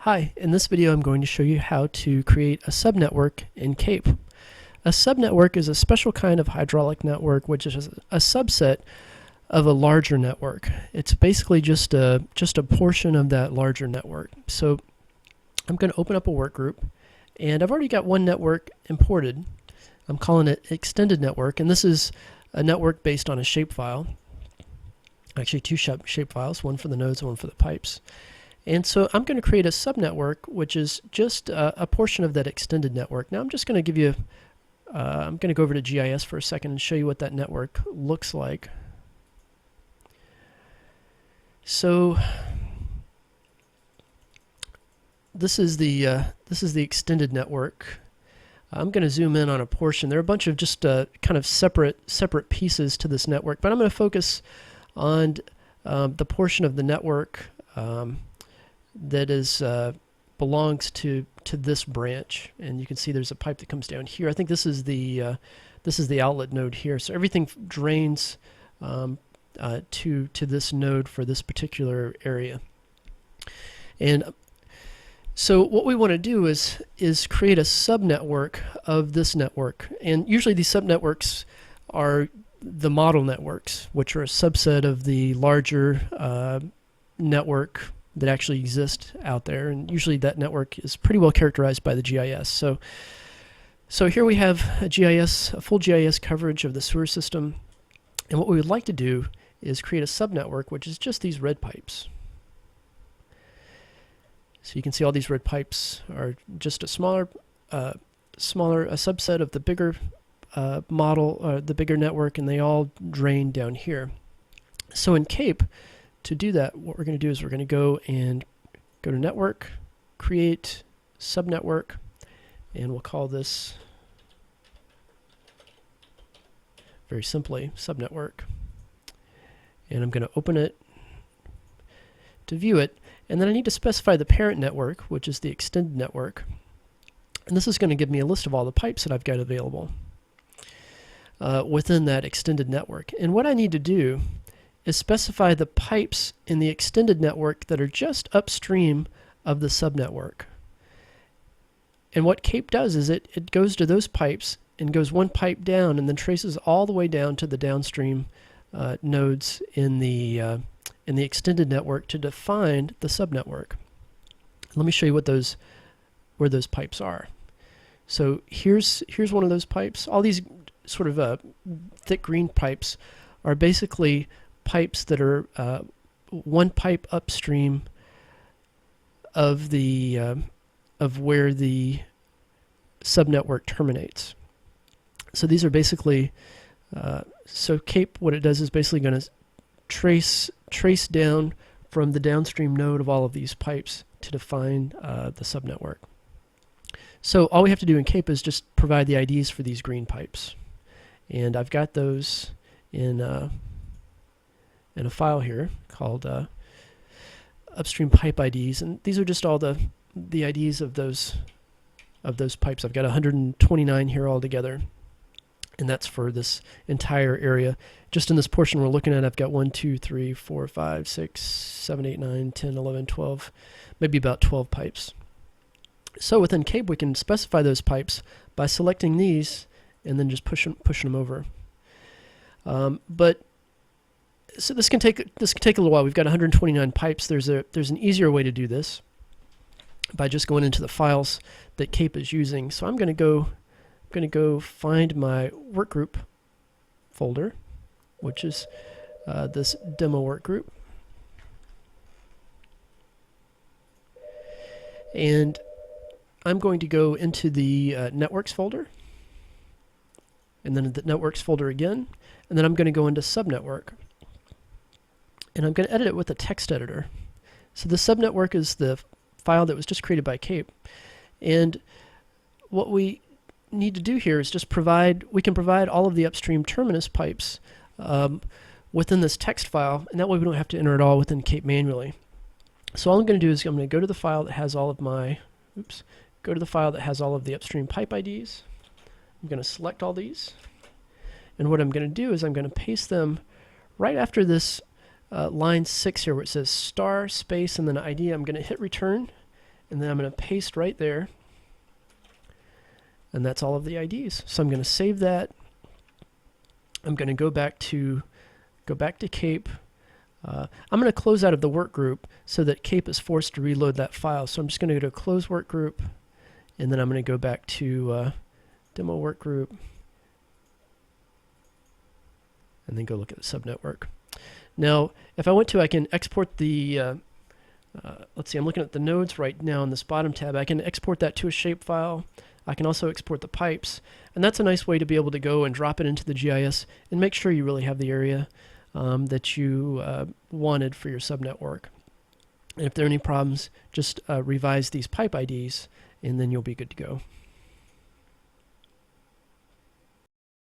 Hi, in this video I'm going to show you how to create a subnetwork in CAPE. A subnetwork is a special kind of hydraulic network which is a subset of a larger network. It's basically just a portion of that larger network. So I'm going to open up a work group, and I've already got one network imported. I'm calling it extended network, and this is a network based on a shapefile. Actually, two shapefiles, one for the nodes and one for the pipes. And so I'm going to create a subnetwork, which is just a portion of that extended network. Now I'm just going to give you, I'm going to go over to GIS for a second and show you what that network looks like. So this is the extended network. I'm going to zoom in on a portion. There are a bunch of just kind of separate pieces to this network, but I'm going to focus on the portion of the network that is belongs to this branch, and you can see there's a pipe that comes down here. I think this is the outlet node here. So everything drains to this node for this particular area. And so what we want to do is create a subnetwork of this network, and usually these subnetworks are the model networks, which are a subset of the larger network that actually exists out there, and usually that network is pretty well characterized by the GIS. So here we have a full GIS coverage of the sewer system, and what we would like to do is create a subnetwork, which is just these red pipes. So you can see all these red pipes are just a smaller subset of the bigger model, the bigger network, and they all drain down here. So in CAPE, to do that, what we're going to do is we're going to go to Network, Create Subnetwork, and we'll call this very simply Subnetwork. And I'm going to open it to view it, and then I need to specify the parent network, which is the extended network. And this is going to give me a list of all the pipes that I've got available within that extended network. And what I need to do is specify the pipes in the extended network that are just upstream of the subnetwork. And what CAPE does is it goes to those pipes and goes one pipe down and then traces all the way down to the downstream nodes in the extended network to define the subnetwork. Let me show you where those pipes are. So here's one of those pipes. All these sort of thick green pipes are basically pipes that are one pipe upstream of where the subnetwork terminates. So these are basically so CAPE, what it does is basically going to trace down from the downstream node of all of these pipes to define the subnetwork. So all we have to do in CAPE is just provide the IDs for these green pipes, and I've got those in a file here called upstream pipe IDs, and these are just all the IDs of those pipes. I've got 129 here altogether, and that's for this entire area. Just in this portion we're looking at, I've got 1, 2, 3, 4, 5, 6, 7, 8, 9, 10, 11, 12, maybe about 12 pipes. So within CAPE we can specify those pipes by selecting these and then just pushing them over. So this can take a little while. We've got 129 pipes. There's an easier way to do this by just going into the files that CAPE is using. So I'm going to go find my workgroup folder, which is this demo workgroup, and I'm going to go into the networks folder, and then the networks folder again, and then I'm going to go into subnetwork. And I'm going to edit it with a text editor. So the subnetwork is the file that was just created by CAPE. And what we need to do here is just we can provide all of the upstream terminus pipes within this text file, and that way we don't have to enter it all within CAPE manually. So all I'm going to do is I'm going to go to the file that has all of the upstream pipe IDs. I'm going to select all these, and what I'm going to do is I'm going to paste them right after this line 6 here where it says star space and then ID. I'm going to hit return, and then I'm going to paste right there, and that's all of the IDs. So I'm going to save that. I'm going to go back to CAPE. I'm going to close out of the work group so that CAPE is forced to reload that file. So I'm just going to go to close work group, and then I'm going to go back to demo work group, and then go look at the subnetwork. Now, if I want to, I can export the, let's see, I'm looking at the nodes right now in this bottom tab. I can export that to a shapefile. I can also export the pipes, and that's a nice way to be able to go and drop it into the GIS and make sure you really have the area that you wanted for your subnetwork. And if there are any problems, just revise these pipe IDs, and then you'll be good to go.